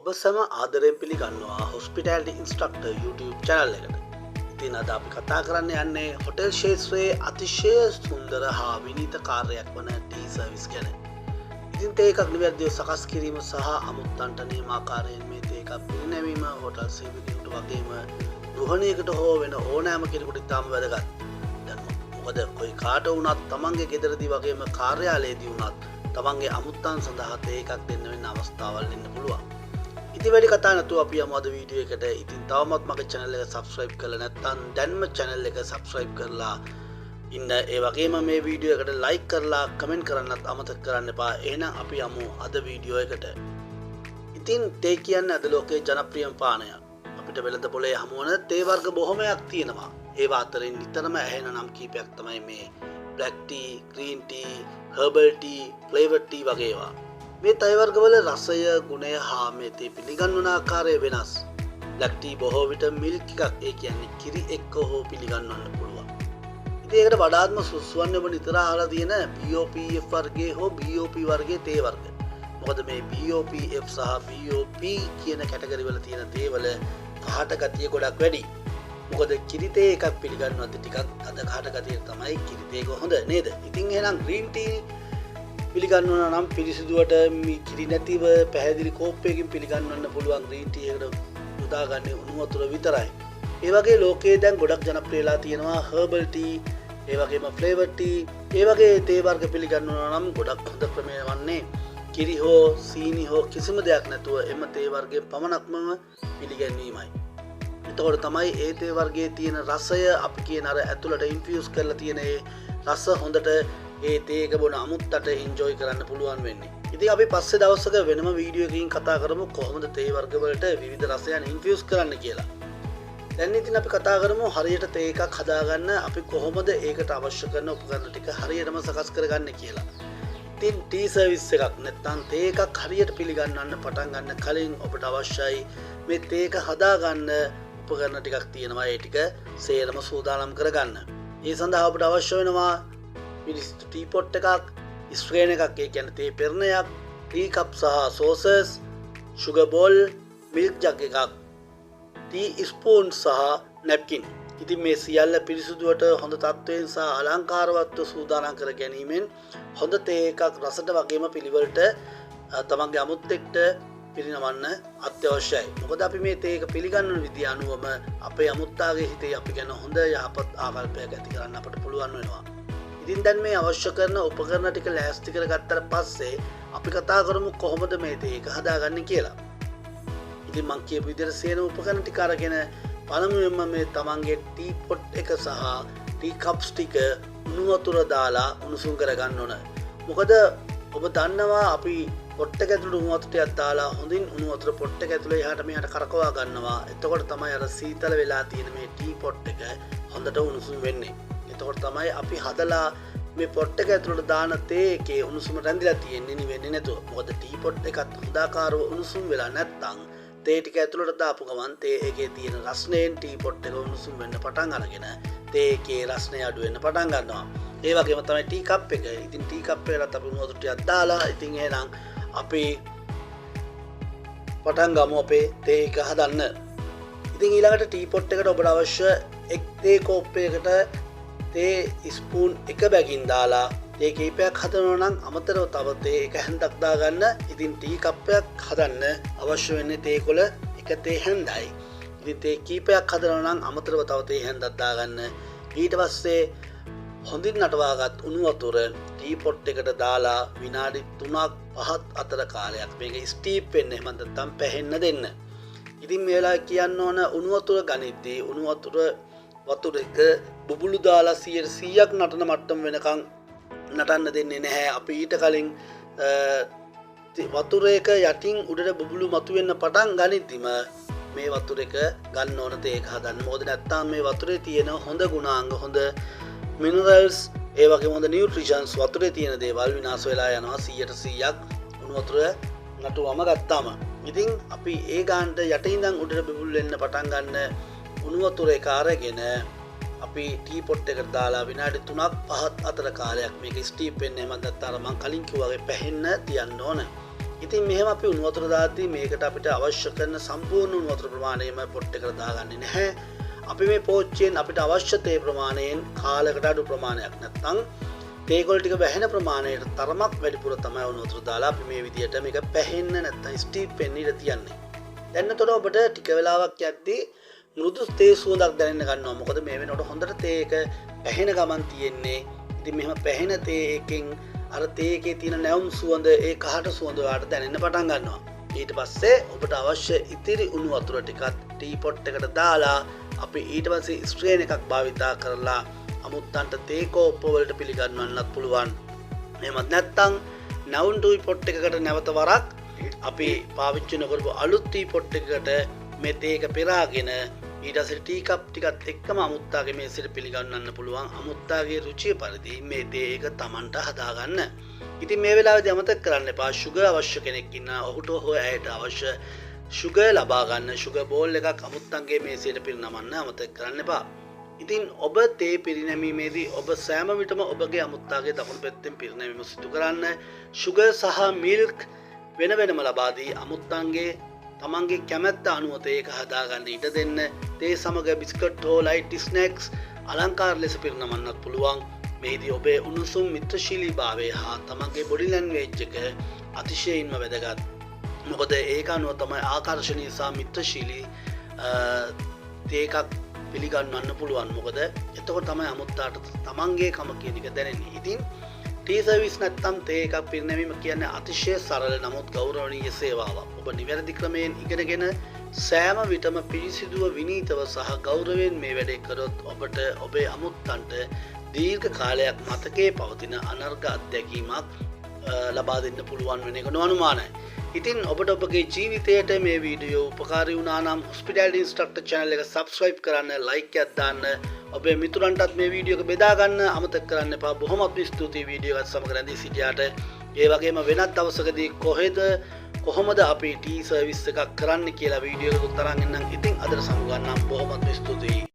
ඔබ සැම ආදරයෙන් පිළිගන්නවා හොස්පිටැලිටි ඉන්ස්ට්‍රක්ටර් YouTube channel එකට. ඉතින් අද අපි කතා කරන්න යන්නේ හොටෙල් ක්ෂේත්‍රයේ අතිශය සුන්දර හා විනීත කාර්යයක් වන ටී සර්විස් ගැන. ඉතින් තේ එකක් නිවැරදිව සකස් කිරීම සහ අමුත්තන්ට නියමාකාරයෙන් මේ තේ එකක් පිරිනැමීම හොටල් සේවකයෙකුට වගේම ගෘහණියකට හෝ වෙන ඕනෑම කෙනෙකුට ඉතාම වැදගත්. දැන් මොකද කොයි කාට වුණත් තමන්ගේ ගෙදරදී වගේම කාර්යාලයේදී වුණත් තමන්ගේ අමුත්තන් සඳහා තේ එකක් දෙන්න වෙන අවස්ථාවල් එන්න පුළුවන්. ඉතින් වැඩි කතා නැතුව අපි යමු අද වීඩියෝ එකට. ඉතින් තවමත් මගේ channel එක subscribe කරලා නැත්නම් දැන්ම channel එක subscribe කරලා ඉන්න. ඒ වගේම මේ වීඩියෝ එකට like කරලා comment කරන්නත් අමතක කරන්න එපා. එහෙනම් අපි යමු අද වීඩියෝ එකට. ඉතින් තේ කියන්නේ අද ලෝකයේ ජනප්‍රියම පානයක්. අපිට වෙළඳ පොලේ හමු වන තේ වර්ග බොහොමයක් තියෙනවා. ඒවා අතරින් නිතරම ඇහෙන නම් කීපයක් තමයි මේ black tea, green tea, herbal tea, flavored tea වගේ ඒවා. මේ තේ වර්ගවල රසය, ගුණය හා මේ තේ පිළිගන්වන ආකාරය වෙනස්. black tea බොහෝ විට මිල්ක් එකක්, ඒ කියන්නේ කිරි එක්ක හෝ පිළිගන්වන්න පුළුවන්. ඉතින් ඒකට වඩාත්ම සුදුසු වන්නේ ඔබ නිතර අහලා තියෙන BOPF වර්ගයේ හෝ BOP වර්ගයේ තේ වර්ග. මොකද මේ BOPF සහ BOP කියන කැටගරි වල තියෙන තේ වල කහට ගතිය ගොඩක් වැඩි. මොකද කිරි තේ එකක් පිළිගන්නවත් ටිකක් අද කහට ගතිය තමයි කිරි තේ එක හොඳ නේද? ඉතින් එහෙනම් green tea පිළිගන්වනවා නම් පිරිසිදුවට කිරි නැතිව පැහැදිලි කෝප්පයකින් පිළිගන්වන්න පුළුවන් green tea එකට යොදාගන්නේ උණු වතුර විතරයි. ඒ වගේ ලෝකයේ දැන් ගොඩක් ජනප්‍රියලා තියෙනවා herbal tea, ඒ වගේම flavored tea. ඒ වගේ තේ වර්ග පිළිගන්වනවා නම් ගොඩක් හොඳ ක්‍රමය වන්නේ කිරි හෝ සීනි හෝ කිසිම දෙයක් නැතුව එම තේ වර්ගයේ පමණක්ම පිළිගැන්වීමයි. එතකොට තමයි ඒ තේ වර්ගයේ තියෙන රසය අපි කියන අර ඇතුළට ඉන්ෆියුස් කරලා තියෙන ඒ රස හොඳට ඒ තේ එක බොන අමුත්තට එන්ජොයි කරන්න පුළුවන් වෙන්නේ. ඉතින් අපි පස්සේ දවසක වෙනම වීඩියෝ එකකින් කතා කරමු කොහොමද තේ වර්ග වලට විවිධ රසයන් ඉන්ෆියුස් කරන්න කියලා. දැන් ඉතින් අපි කතා කරමු හරියට තේ එකක් හදාගන්න අපි කොහොමද ඒකට අවශ්‍ය කරන උපකරණ ටික හරියටම සකස් කරගන්න කියලා. ඉතින් ටී සර්විස් එකක් නැත්නම් තේ එකක් හරියට පිළිගන්නන්න පටන් ගන්න කලින් ඔබට අවශ්‍යයි මේ තේ එක හදාගන්න උපකරණ ටිකක් තියෙනවා. ඒ ටික සේරම සූදානම් කරගන්න. ඒ සඳහා ඔබට අවශ්‍ය වෙනවා පිරිසිදු ටී පොට් එකක්, ස්ට්‍රේන් එකක්, ඒ කියන්නේ තේ පෙරණයක්, ටී කප් සහ සෝසර්ස්, sugar bowl, milk jug එකක්, ටී ස්පූන් සහ නැප්කින්. ඉතින් මේ සියල්ල පිරිසිදුවට හොඳ තත්ත්වයෙන් සහ අලංකාරවත්ව සූදානම් කර ගැනීමෙන් හොඳ තේ එකක් රසට වගේම පිළිවෙලට තමන්ගේ අමුත්තෙක්ට පිරිනවන්න අත්‍යවශ්‍යයි. මොකද අපි මේ තේ එක පිළිගන්නන විදිය අනුවම අපේ අමුත්තාගේ හිතේ අපි ගැන හොඳ යහපත් ආකල්පයක් ඇති කරන්න අපට පුළුවන් වෙනවා. ඉතින් දැන් මේ අවශ්‍ය කරන උපකරණ ටික ලෑස්ති කරගත්තට පස්සේ අපි කතා කරමු කොහොමද මේ තේ එක හදාගන්නේ කියලා. ඉතින් මම කියපු විදිහට සේන උපකරණ ටික අරගෙන පළමුවෙන්ම මේ තමන්ගේ ටී පොට් එක සහ ටී කප්ස් ටික උණු වතුර දාලා උණුසුම් කරගන්න ඕන. මොකද ඔබ දන්නවා අපි පොට් එක ඇතුළට උණු වතුර ටිකක් දාලා හොඳින් උණු වතුර පොට් එක ඇතුළේ එහාට මෙහාට කරකවා ගන්නවා. එතකොට තමයි අර සීතල වෙලා තියෙන මේ ටී පොට් එක හොඳට උණුසුම් වෙන්නේ. එතකොට තමයි අපි හදලා මේ පොට් එක ඇතුළට දාන තේ එකේ උණුසුම රැඳිලා තියෙන්නේ නිවෙන්නේ නැතුව. මොකද ටී පොට් එකත් හොඳාකාරව උණුසුම් වෙලා නැත්නම් තේ ටික ඇතුළට දාපු ගමන් තේ එකේ තියෙන රස්නයෙන් ටී පොට් එක උණුසුම් වෙන්න පටන් අරගෙන තේ එකේ රස්නය අඩු වෙන්න පටන් ගන්නවා. ඒ වගේම තමයි ටී කප් එක. ඉතින් ටී කප් එකකට අපි උණු වතුර ටිකක් දාලා ඉතින් එහෙනම් අපි පටන් ගමු අපේ තේ එක හදන්න. ඉතින් ඊළඟට ටී පොට් එකට ඔබට අවශ්‍ය එක් තේ කෝප්පයකට තේ ස්පූන් එක බැගින් දාලා තේ කීපයක් හදනවා නම් අමතරව තව තේ එක හැන්දක් දාගන්න. ඉතින් ටී කප් එකක් හදන්න අවශ්‍ය වෙන්නේ තේ කොළ එක තේ හැන්දයි. ඉතින් තේ කීපයක් හදනවා නම් අමතරව තව තේ හැන්දක් දාගන්න. ඊට පස්සේ හොඳින් නටවාගත් උණු වතුර ටී පොට් එකට දාලා විනාඩි 3ක් 5ක් අතර කාලයක් මේක ස්ටීප් වෙන්න එහෙම නැත්නම් පැහෙන්න දෙන්න. ඉතින් මේ වෙලාවේ කියන්න ඕන උණු වතුර ගනිද්දී උණු වතුර එක බුබුලු දාලා 100ක් නටන මට්ටම වෙනකන් නටන්න දෙන්නේ නැහැ. අපි ඊට කලින් වතුර එක යටින් උඩට බුබුලු මතුවෙන්න පටන් ගනිද්දිම මේ වතුර එක ගන්න ඕන තේ එක හදන්න. මොකද නැත්නම් මේ වතුරේ තියෙන හොඳ ගුණාංග, හොඳ මිනරල්ස්, ඒ වගේම හොඳ නියුට්‍රිෂන්ස් වතුරේ තියෙන දේවල් විනාශ වෙලා යනවා 100%ක් උණු වතුර නටුවම ගත්තාම. ඉතින් අපි ඒ ගානට යටින් ඉඳන් උඩට බුබුලු වෙන්න පටන් ගන්න උණු වතුර එක අරගෙන අපි ටී පොට් එකට දාලා විනාඩි 3ක් 5ක් අතර කාලයක් මේක ස්ටීප් වෙන්න. එහෙම නැත්නම් මම කලින් කිව්වා වගේ පැහෙන්න තියන්න ඕන. ඉතින් මෙහෙම අපි උණු වතුර දාද්දී මේකට අපිට අවශ්‍ය කරන සම්පූර්ණ උණු වතුර ප්‍රමාණයම පොට් එකට දාගන්නේ නැහැ. අපි මේ පෝච්චියෙන් අපිට අවශ්‍ය තේ ප්‍රමාණයෙන් කාලයකට අඩු ප්‍රමාණයක් නැත්නම් තේ කොළ ටික වැහෙන ප්‍රමාණයට තරමක් වැඩිපුර තමයි උණු වතුර දාලා අපි මේ විදියට මේක පැහෙන්න නැත්නම් ස්ටීප් වෙන්න ඉඩ තියන්නේ. දැන් එතකොට ඔබට ටික වෙලාවක් යද්දී මෘදු තේ සුවඳක් දැනෙන්න ගන්නවා. මොකද මේ වෙනකොට හොඳට තේ එක පැහෙන ගමන් තියෙන්නේ. ඉතින් මෙහෙම පැහෙන තේ එකෙන් අර තේ එකේ තියෙන නැවුම් සුවඳ ඒ කහට සුවඳ ඔයාලට දැනෙන්න පටන් ගන්නවා. ඊට පස්සේ ඔබට අවශ්‍ය ඉතිරි උණු වතුර ටිකත් ටී පොට් එකට දාලා අපි ඊට පස්සේ ස්ට්‍රේන් එකක් භාවිතා කරලා අමුත්තන්ට තේ කෝප්ප වලට පිළිගන්වන්නත් පුළුවන්. එහෙමත් නැත්නම් නැවුම් ටී පොට් එකකට නැවත වරක් අපි පාවිච්චි නොකරපු අලුත් ටී පොට් එකකට මේ තේ එක පෙරාගෙන ඊට පස්සේ ටී කප් ටිකත් එක්කම අමුත්තාගේ මේසෙට පිළිගන්වන්න පුළුවන්. අමුත්තාගේ රුචිය පරිදි මේ තේ එක Tamanට හදාගන්න. ඉතින් මේ වෙලාවේදී අමතක කරන්න එපා sugar අවශ්‍ය කෙනෙක් ඉන්නා ඔහුට හෝ ඇයට අවශ්‍ය sugar ලබා ගන්න sugar bowl එකක් අමුත්තන්ගේ මේසෙට පිරිනමන්න අමතක කරන්න එපා. ඉතින් ඔබ තේ පිරිනැමීමේදී ඔබ සෑම විටම ඔබගේ අමුත්තාගේ දකුණු පැත්තෙන් පිරිනැමීම සිදු කරන්න. sugar සහ milk වෙන වෙනම ලබා දී අමුත්තන්ගේ තමන්ගේ කැමැත්ත අනුව තේක හදාගන්න ඉඩ දෙන්න. තේ සමග බිස්කට් හෝ ලයිට් ස්නැක්ස් අලංකාර ලෙස පිරිනමන්නත් පුළුවන්. මෙහිදී ඔබේ උණුසුම් මිත්‍රශීලී භාවය හා තමන්ගේ බොඩි ලැන්ග්වේජ් එක අතිශයින්ම වැදගත්. මොකද ඒක අනුව තමයි ආකර්ශනීය සහ මිත්‍රශීලී තේ එකක් පිළිගන්වන්න පුළුවන්. මොකද එතකොට තමයි අමුත්තාට තමන්ගේ කම කියන එක දැනෙන්නේ. ඉතින් ටී සර්විස් නැත්තම් තේ එකක් පිරිනැමීම කියන්නේ අතිශය සරල නමුත් ගෞරවනීය සේවාවක්. ඔබ නිවැරදි ක්‍රමයෙන් ඉගෙනගෙන සෑම විටම පිරිසිදුව විනීතව සහ ගෞරවයෙන් මේ වැඩේ කරොත් ඔබට ඔබේ අමුත්තන්ට දීර්ඝ කාලයක් මතකයේ පවතින අනර්ඝ අත්දැකීමක් ලබා දෙන්න පුළුවන් වෙන එක නොඅනුමානයි. ඉතින් ඔබට ඔබගේ ජීවිතයට මේ වීඩියෝ උපකාරී වුණා නම් Hospitality Instructor channel එක subscribe කරන්න, like එකක් දාන්න, ඔබේ මිතුරන්ටත් මේ වීඩියෝ එක බෙදා ගන්න අමතක කරන්න එපා. බොහොමත් ස්තුතියි වීඩියෝ එකත් සමග රැඳී සිටියාට. ඒ වගේම වෙනත් දවසකදී කොහොමද අපි ටී සර්විස් එකක් කරන්න කියලා වීඩියෝ එකක් තරන් එන්නම්. ඉතින් අදට සමු ගන්නම්. බොහොමත් ස්තුතියි.